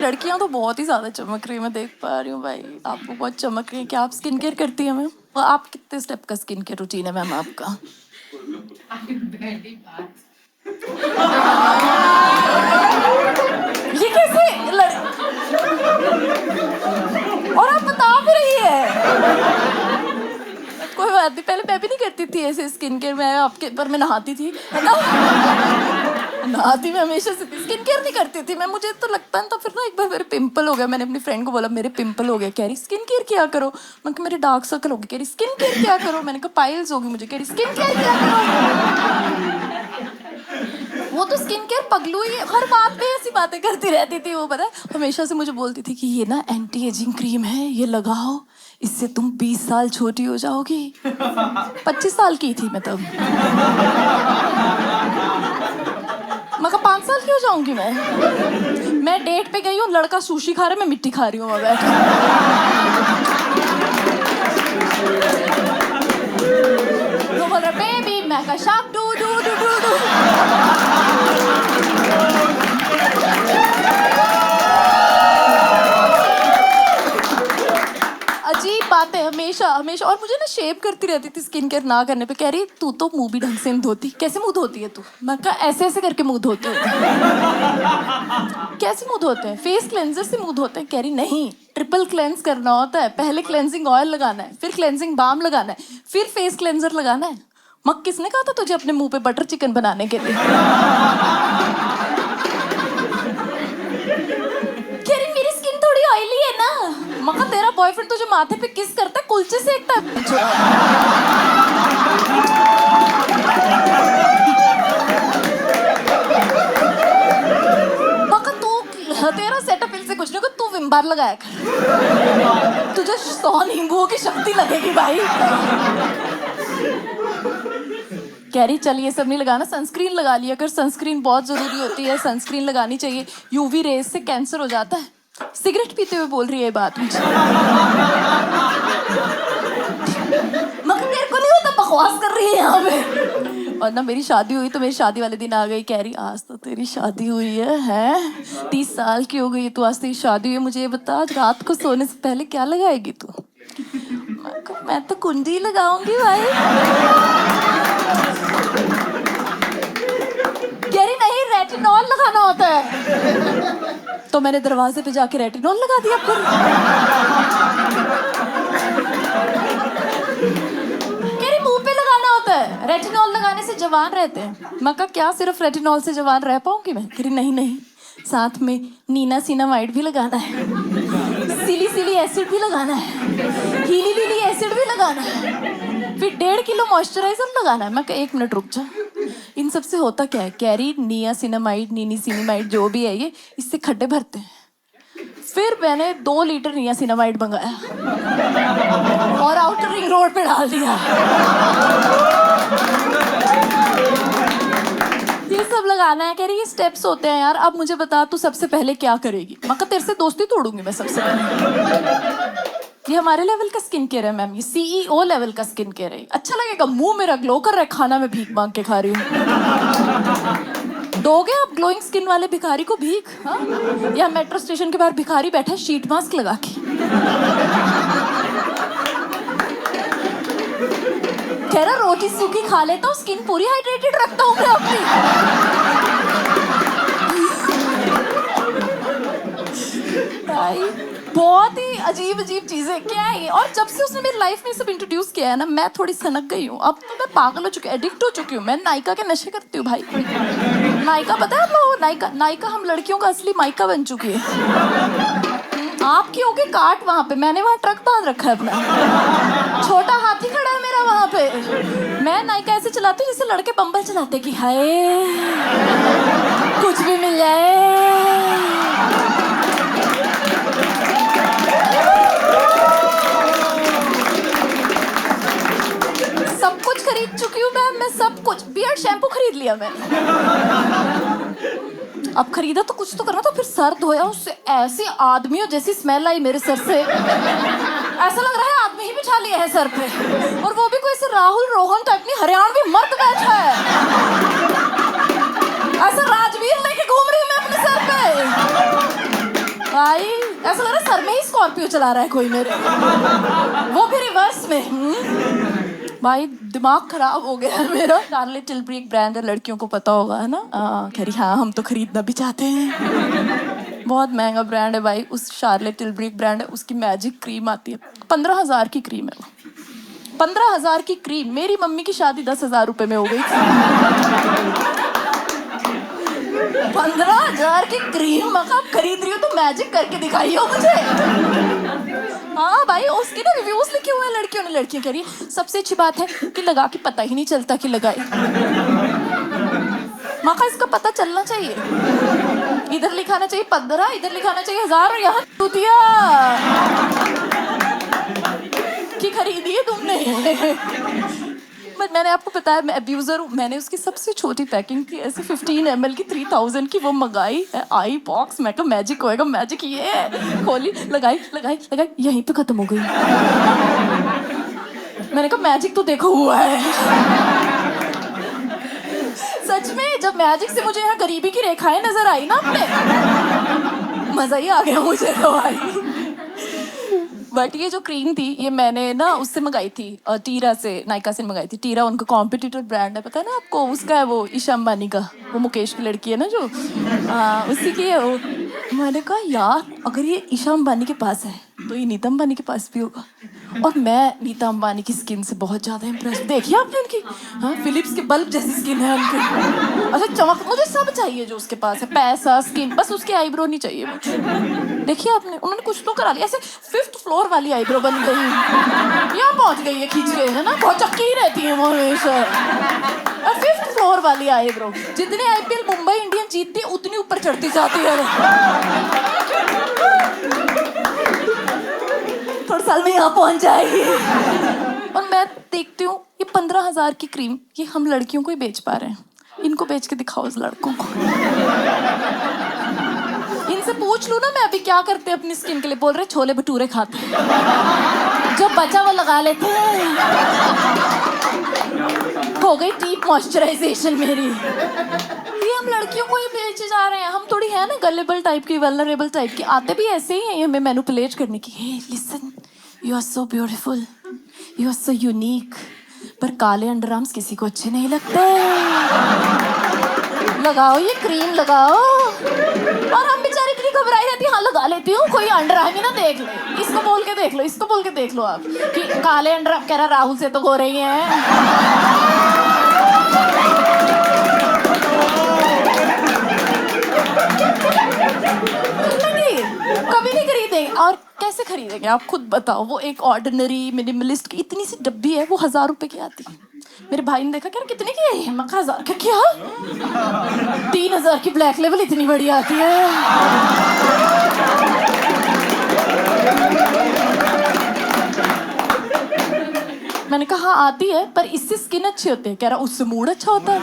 लड़कियां तो बहुत ही ज्यादा चमक रही है, मैं देख पा रही हूँ भाई, आपको बहुत चमक रही है। क्या आप स्किन केयर करती हैं मैम? आप कितने स्टेप का स्किन केयर रूटीन है मैम आपका? ये कैसे और आप बता भी रही है। कोई बात नहीं, पहले मैं भी नहीं करती थी ऐसे स्किन केयर, मैं आपके पर मैं नहाती थी नहाती मैं हमेशा से स्किन केयर नहीं करती थी मैं। मुझे तो लगता था, फिर ना एक बार मेरे पिंपल हो गया, मैंने अपनी फ्रेंड को बोला मेरे पिंपल हो गया, कह रही स्किन केयर क्या करो। मैं कहा मेरे डार्क सर्कल हो गए, कह रही स्किन केयर क्या करो। मैंने कहा पाइल्स होगी मुझे, कह रही स्किन केयर क्या करो। वो तो स्किन केयर पगलू ही है, हर बात पे ऐसी बातें करती रहती थी वो, पता है हमेशा से मुझे बोलती थी कि ये ना एंटी एजिंग क्रीम है, ये लगाओ, इससे तुम 20 साल छोटी हो जाओगी। 25 साल की थी मैं तब। मैं कहा 5 साल की हो जाऊंगी मैं डेट पे गई हूँ, लड़का सुशी खा रहा है, मैं मिट्टी खा रही हूँ बैठ। वो बोल रहा बेबी, मैं कहा shark do do do do do. अजीब बात है हमेशा हमेशा। और मुझे ना शेव करती रहती थी स्किन केयर ना करने पे, कह रही तू तो मुंह भी ढंग से नहीं धोती। कैसे मुंह धोती है तू? मैं कहा ऐसे ऐसे करके मुंह धोते होते। कैसे मुंह धोते हैं? फेस क्लेंजर से मुंह धोते हैं। कह रही नहीं, ट्रिपल क्लेंस करना होता है, पहले क्लेंजिंग ऑयल लगाना है, फिर क्लेंजिंग बाम लगाना है, फिर फेस क्लेंजर लगाना है। मग किसने कहा था तुझे अपने मुंह पे बटर चिकन बनाने के लिए? कह रही मेरी स्किन थोड़ी ऑयली है ना। मगर तेरा बॉयफ्रेंड तुझे माथे पे किस करता है, कुलचे सेकता है। मगर तू, तेरा सेटअप इनसे कुछ नहीं, तू विम बार लगाया कर, तुझे 100 नींबुओं की शक्ति लगेगी भाई। कह रही चल ये सब नहीं लगाना, सनस्क्रीन लगा लिया कर, सनस्क्रीन बहुत जरूरी होती है, सनस्क्रीन लगानी चाहिए, यूवी रेज से कैंसर हो जाता है। सिगरेट पीते हुए बोल रही है ये बात मुझे। मगर तेरे को नहीं होता, बकवास कर रही है यहाँ पे। और ना मेरी शादी हुई तो मेरी शादी वाले दिन आ गई, कह रही आज तो तेरी शादी हुई है 30 साल की हो गई तू, आज तेरी शादी हुई है, मुझे ये बता आज रात को सोने से पहले क्या लगाएगी तू? मैं तो कुंडी लगाऊंगी भाई। कह रही नहीं, रेटिनॉल लगाना होता है। तो मैंने दरवाजे पे जाके रेटिनॉल लगा दिया फिर। कह रही मुंह पे लगाना होता है, रेटिनॉल लगाने से जवान रहते हैं। मैं कहा क्या सिर्फ रेटिनॉल से जवान रह पाऊंगी मैं? कह रही नहीं नहीं, साथ में नियासिनामाइड भी लगाना है, सिलिसिलिक एसिड भी लगाना है, हीलिलिक एसिड भी लगाना है, फिर 1.5 किलो मॉइस्चराइजर लगाना है। मैं कहा 1 मिनट रुक जा, इन सब से होता क्या है? कह रही नियासिनामाइड नियासिनामाइड जो भी है ये, इससे खड्डे भरते हैं। फिर मैंने 2 लीटर नियासिनामाइड मंगाया और आउटर रिंग रोड पे डाल दिया। ये सब लगाना है। कह रही ये स्टेप्स होते हैं यार, अब मुझे बता तू सबसे पहले क्या करेगी? मैं कहा तेरे से दोस्ती तोड़ूंगी मैं सबसे पहले। ये हमारे लेवल का स्किन केयर है मैम, ये CEO लेवल का स्किन केयर है। अच्छा लगेगा? मुंह मेरा ग्लो कर रहा है, खाना में भीख मांग के खा रही हूँ। दोगे आप ग्लोइंग स्किन वाले भिखारी को भीख? हाँ, या मेट्रो स्टेशन के बाहर भिखारी बैठा है शीट मास्क लगा के, कह रहा रोटी सूखी खा लेता हूँ, स्किन पूरी हाइड्रेटेड रखता हूँ मैं अपनी। भाई बहुत ही अजीब अजीब चीजें क्या है ये। और जब से उसने मेरी लाइफ में सब इंट्रोड्यूस किया है ना, मैं थोड़ी सनक गई हूँ। अब तो मैं पागल हो चुकी हूँ, एडिक्ट हो चुकी हूँ। मैं नायका के नशे करती हूँ भाई। नायका पता है आप लोगों को? नायका हम लड़कियों का असली मायका बन चुकी है। आपकी होगी काट वहां पे, मैंने वहां ट्रक बांध रखा है अपना, छोटा हाथी खड़ा है मेरा वहां पे। मैं नायका ऐसे चलाती हूँ जैसे लड़के बम्बल चलाते कि हाय कुछ भी मिल जाए। सब कुछ खरीद चुकी हूँ मैं सब कुछ। बियर्ड शैम्पू खरीद लिया मैंने, अब खरीदा तो कुछ तो करना। तो फिर सर धोया, उससे ऐसी आदमियों जैसी स्मेल आई मेरे सर से, ऐसा लग रहा है आदमी ही बिछा लिया है सर पे। और वो भी कोई से राहुल रोहन टाइप नहीं, हरियाणवी मर्द बैठा है, ऐसा राजवीर लेके घूम रही हूँ मैं अपने सर पे। भाई ऐसा लग रहा है सर में ही स्कॉर्पियो चला रहा है कोई मेरे, वो भी रिवर्स में। भाई दिमाग खराब हो गया है मेरा। शार्लेट टिलबरी एक ब्रांड है, लड़कियों को पता होगा है ना। कह रही हाँ हम तो खरीदना भी चाहते हैं। बहुत महंगा ब्रांड है भाई। उस शार्लेट टिलबरी एक ब्रांड है, उसकी मैजिक क्रीम आती है, 15,000 की क्रीम है वो। 15,000 की क्रीम। मेरी मम्मी की शादी 10,000 रुपए में हो गई थी। 15,000 की क्रीम मका खरीद रही हो तो मैजिक करके दिखाई हो मुझे। हाँ भाई, उसके ना रिव्यूज लिखे हुए हैं लड़कियों ने। लड़कियां कह रही है सबसे अच्छी बात है कि लगा के पता ही नहीं चलता कि लगाई। मका इसका पता चलना चाहिए। इधर लिखाना चाहिए 15, इधर लिखाना चाहिए 1000 और यहाँ टूतिया कि खरीदी है तुमने। बट मैंने आपको बताया मैं अब्यूजर हूँ। मैंने उसकी सबसे छोटी पैकिंग थी ऐसे 15 ml की 3000 की, वो मंगाई आई बॉक्स। मैं कहा मैजिक होएगा, मैजिक ये खोली, लगाई लगाई लगाई, यहीं पे खत्म हो गई। मैंने कहा मैजिक तो देखो हुआ है। सच में जब मैजिक से मुझे यहाँ गरीबी की रेखाएं नजर आई ना अपने, मजा ही आ गया मुझे तो भाई। बट ये जो क्रीम थी ये मैंने ना उससे मंगाई थी, टीरा से, नायका से मंगाई थी। टीरा उनका कॉम्पिटिटर ब्रांड है, पता है ना आपको, उसका है वो ईशा अंबानी का, वो मुकेश की लड़की है ना जो, उसी की है वो। मैंने कहा यार अगर ये ईशा अंबानी के पास है तो ये नीता अंबानी के पास भी होगा। और मैं नीता अंबानी की स्किन से बहुत ज्यादा इम्प्रेस। देखिए आपने उनकी, हाँ फिलिप्स के बल्ब जैसी स्किन है उनकी। अच्छा चमक, मुझे सब चाहिए जो उसके पास है, पैसा, स्किन, बस उसके आईब्रो नहीं चाहिए मुझे। देखिए आपने, उन्होंने कुछ तो करा लिया ऐसे। 5th फ्लोर वाली आईब्रो बन गई, यहाँ पहुंच गई है खींच के, है ना, बहुत चक्की ही रहती है वो हमेशा। 5th फ्लोर वाली आईब्रो, जितने आईपीएल मुंबई इंडियन जीतती है उतनी ऊपर चढ़ती जाती है। थोड़े साल में यहाँ पहुंच जाएगी। और मैं देखती हूँ ये 15,000 की क्रीम ये हम लड़कियों को ही बेच पा रहे हैं। इनको बेच के दिखाओ इस लड़कों को। इनसे पूछ लूँ ना मैं अभी क्या करते हैं अपनी स्किन के लिए, बोल रहे छोले भटूरे खाते हैं, जो बचा वो लगा लेते हैं। हो गई डीप मॉइस्चराइजेशन मेरी। ये हम लड़कियों को ही बेचे जा रहे हैं। हम थोड़ी है ना गलेबल टाइप की, वल्नरेबल टाइप की, आते भी ऐसे ही हैं हमें मैनिपुलेट करने की। Hey listen, you are so beautiful, you are so unique, पर काले अंडरआर्म्स किसी को अच्छे नहीं लगते। लगाओ ये क्रीम लगाओ। और हम बेचारे इतनी घबराई रहती, हाँ लगा लेती हूँ, कोई अंडरआर्म ही ना देख ले। इसको बोल के देख लो, इसको बोल के देख लो आप कि काले अंडरआर्म, कह रहा राहुल से तो हो रही है। कभी नहीं खरीदेंगे। और कैसे खरीदेंगे आप खुद बताओ। वो एक ऑर्डिनरी मिनिमलिस्ट की इतनी सी डब्बी है, वो 1000 रुपए की आती है। मेरे भाई ने देखा, क्या कितने की है? मैं 1000 का क्या? 3000 की ब्लैक लेवल इतनी बड़ी आती है। मैंने कहा हाँ आती है, पर इससे स्किन अच्छी होती है। कह रहा उससे मूड अच्छा होता है।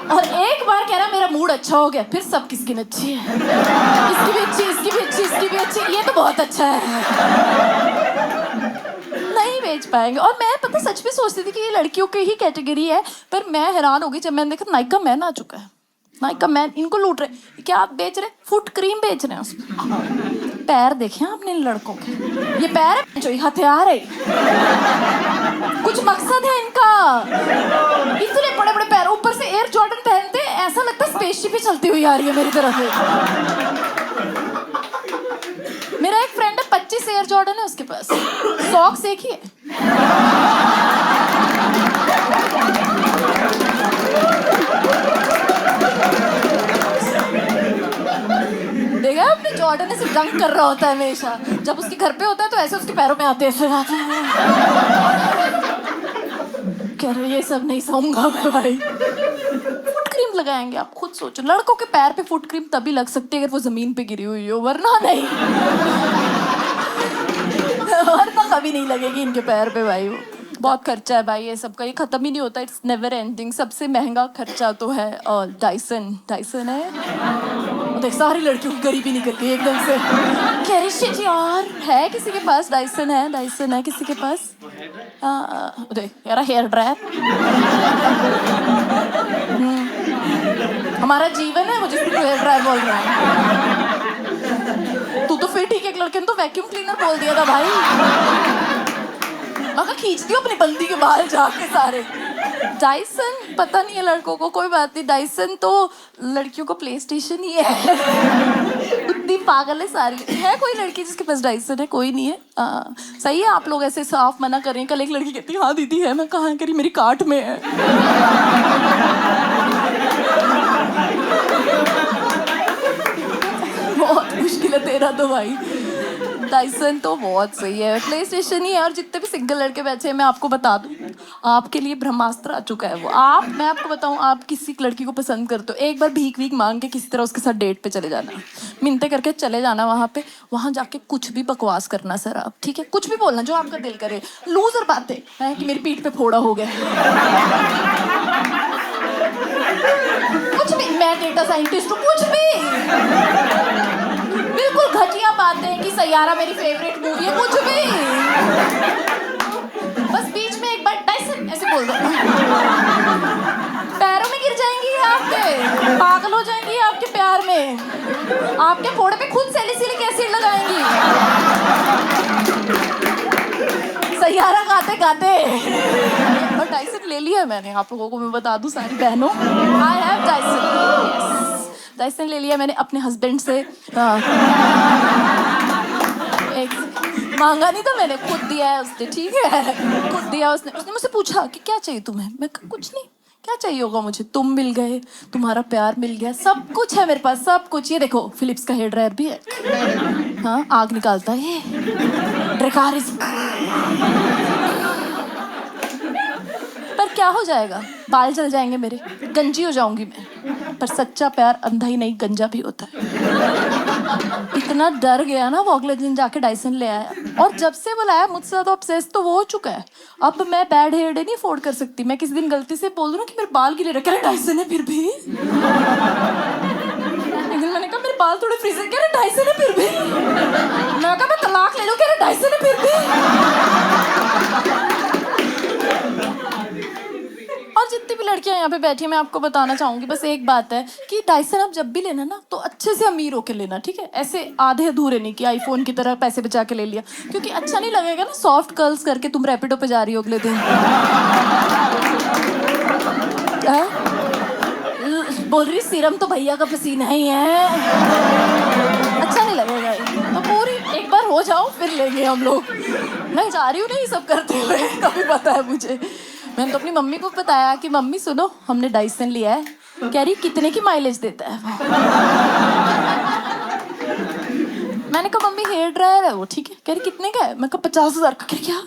और एक बार कह रहा मेरा मूड अच्छा हो गया, फिर सबकी स्किन अच्छी है। इसकी भी अच्छी, इसकी भी अच्छी, इसकी भी अच्छी, ये तो बहुत अच्छा है। नहीं बेच पाएंगे। और मैं पता सच में सोचती थी कि ये लड़कियों की ही कैटेगरी है, पर मैं हैरान हो गई जब मैंने देखा नायका मैन आ चुका है। नायका मैन इनको लूट रहे। क्या आप बेच रहे? फुट क्रीम बेच रहे हैं उसमें। पैर देखे आपने इन लड़कों के? ये पैर है जो हथियार है, कुछ मकसद है इनका। इतने बड़े बड़े पैर, ऊपर से एयर जॉर्डन पहनते, ऐसा लगता है स्पेसशिप ही चलती हुई आ रही है मेरी तरफ। मेरा एक फ्रेंड है 25 एयर जॉर्डन है उसके पास, सॉक्स एक ही है। देखा आपने, जॉर्डन ऐसे जंग कर रहा होता है हमेशा। जब उसके घर पे होता है तो ऐसे उसके पैरों में आते हैं। कह रहे ये सब नहीं सहूंगा मैं भाई। फुट क्रीम लगाएंगे, आप खुद सोचो। लड़कों के पैर पे फुट क्रीम तभी लग सकती है अगर वो जमीन पे गिरी हुई हो, वरना नहीं। वरना कभी नहीं लगेगी इनके पैर पे भाई। वो बहुत खर्चा है भाई ये सबका, ये खत्म ही नहीं होता। It's never ending. सबसे महंगा खर्चा तो है डाइसन। डाइसन है, देख सारी लड़कियों की गरीबी निकल गई एकदम से। कह रही शिट यार, है किसी के पास डाइसन? है डाइसन है किसी के पास? देख यार हेयर ड्रायर। हमारा जीवन है वो जिसको तू हेयर ड्रायर बोल रहा है। तू तो फिर ठीक है, एक लड़के ने तो वैक्यूम क्लीनर बोल दिया था भाई। मैं खींचती हूँ अपनी बंदी के बाल जाके सारे। डाइसन पता नहीं है लड़कों को, कोई बात नहीं। डाइसन तो लड़कियों को प्ले स्टेशन ही है। उतनी पागल है सारी। है कोई लड़की जिसके पास डाइसन है? कोई नहीं है। सही है, आप लोग ऐसे साफ मना करें। कल एक लड़की कहती हाँ दीदी है। मैं कहाँ करी, मेरी काट में है। बहुत मुश्किल है तेरा तो भाई। डाइसन तो बहुत सही है, प्ले स्टेशन ही है। और जितने भी सिंगल लड़के बैठे हैं, मैं आपको बता दूं, आपके लिए ब्रह्मास्त्र आ चुका है वो। मैं आपको बताऊं, आप किसी लड़की को पसंद करते हो, एक बार भीख वीख मांग के किसी तरह उसके साथ डेट पे चले जाना, मिन्नतें करके चले जाना वहाँ जाके कुछ भी बकवास करना सर आप, ठीक है? कुछ भी बोलना जो आपका दिल करे। लूजर बातें है कि मेरी पीठ पे फोड़ा हो गया, कुछ भी, मैं डेटा साइंटिस्ट हूँ, कुछ भी। बिल्कुल घटिया बातें हैं कि सैयारा मेरी फेवरेट मूवी है, कुछ भी। बस बीच में एक बार डाइसन ऐसे बोल दो, पैरों में गिर जाएंगी आपके, पागल हो जाएंगी आपके प्यार में, आपके फोड़े पे खुद सैलिसिलिक एसिड लगाएंगी। सैयारा गाते गाते। और डाइसन ले लिया मैंने, आप लोगों को मैं बता दूं सारी बहनों, I have Dyson. Yes, Dyson ले लिया मैंने अपने हस्बैंड से। एक मांगा नहीं था मैंने, खुद दिया है उसने, ठीक है? खुद दिया उसने मुझसे पूछा कि क्या चाहिए तुम्हें? मैं कहा कुछ नहीं, क्या चाहिए होगा मुझे? तुम मिल गए, तुम्हारा प्यार मिल गया, सब कुछ है मेरे पास, सब कुछ। ये देखो फिलिप्स का हेयर ड्रायर भी है। हाँ, आग निकालता है ये, ड्रेकारिस। पर क्या हो जाएगा? बाल जल जाएंगे मेरे, गंजी हो जाऊंगी मैं। पर सच्चा प्यार अंधा ही नहीं, गंजा भी होता है। इतना डर गया ना वो, अगले दिन जाके डाइसन ले आया। और जब से वो लाया, मुझसे ज्यादा ऑब्सेस तो वो हो चुका है। अब मैं बैड हेयर डे नहीं अफोर्ड कर सकती। मैं किसी दिन गलती से बोल दूं ना कि मेरे बाल गिले रखे, डाइसन है फिर भी। एक दिन मैंने कहा मेरे बाल थोड़े फ्रीज है, कह रहे डाइसन है फिर भी। मैं कहा मैं तलाक ले लूं, कह रहे डाइसन है फिर भी। और जितनी भी लड़कियां यहाँ पे बैठी हैं, मैं आपको बताना चाहूंगी बस एक बात है कि डाइसन आप जब भी लेना ना तो अच्छे से अमीर होके लेना, ठीक है? ऐसे आधे अधूरे नहीं कि आईफोन की तरह पैसे बचा के ले लिया, क्योंकि अच्छा नहीं लगेगा ना सॉफ्ट कर्ल्स करके तुम रैपिडो पे जा रही हो अगले दिन। बोल रही सीरम तो भैया का पसीना ही है, अच्छा नहीं लगेगा। तो पूरी एक बार हो जाओ फिर लेंगे हम लोग। मैं जा रही हूँ नहीं सब करते हुए, कभी पता है मुझे। मैंने तो अपनी मम्मी को बताया कि मम्मी सुनो हमने डाइसन लिया है। कह रही कितने की माइलेज देता है? मैंने कहा मम्मी हेयर ड्रायर है वो, ठीक है? कह रही कितने का है? मैं कहा 50,000 का। कह रही क्या?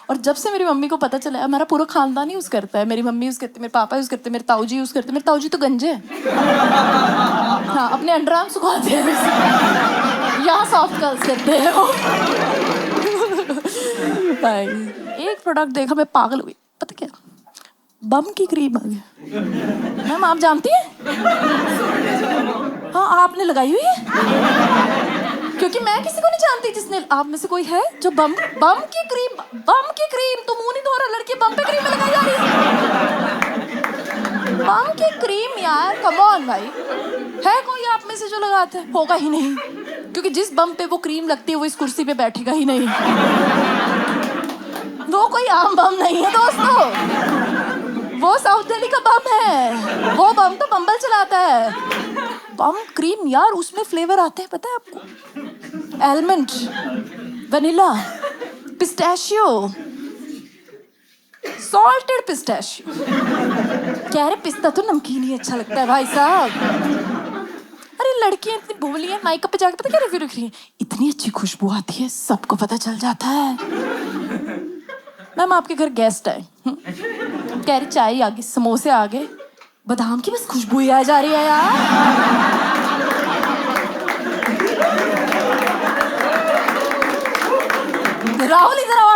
और जब से मेरी मम्मी को पता चला, हमारा पूरा खानदान यूज करता है, मेरी मम्मी यूज करती है, मेरे पापा यूज करते हैं, मेरे ताऊ जी यूज करते हैं। मेरे ताऊ जी तो गंजे हैं। हाँ, अपने अंडरआर्म सुखाते हैं, यहाँ सॉफ्ट कर्ल्स करते हैं वो। भाई एक प्रोडक्ट देखा मैं पागल हुई, पता क्या? बम की क्रीम आ गया। मैम आप जानती हैं? हाँ, आपने लगाई हुई है? क्योंकि मैं किसी को नहीं जानती जिसने, आप में से कोई है जो बम की क्रीम तो मुंह नहीं धो रहा, लड़की बम पे क्रीम लगाई जा रही है। बम की क्रीम यार, कम ऑन भाई। है कोई आप में से जो लगाते हैं? होगा ही नहीं, क्योंकि जिस बम पे वो क्रीम लगती है वो इस कुर्सी पे बैठेगा ही नहीं। वो कोई आम बम नहीं है दोस्तों, वो साउथ दिल्ली का बम है। वो बम तो बम्बल चलाता है। बम क्रीम यार, उसमें फ्लेवर आते हैं पता है आपको? Almond, vanilla, pistachio, salted pistachio. कह रहे पिस्ता तो नमकीन ही अच्छा लगता है भाई साहब। अरे लड़कियां इतनी भोली हैं, मेकअप पे जाके पता क्या रिव्यू लिख रही है? इतनी अच्छी खुशबू आती है, सबको पता चल जाता है। मैम आपके घर गेस्ट आए, कह रही चाय आ गई, समोसे आ गए, बादाम की बस खुशबू ही आ जा रही है यार। राहुल इधर आओ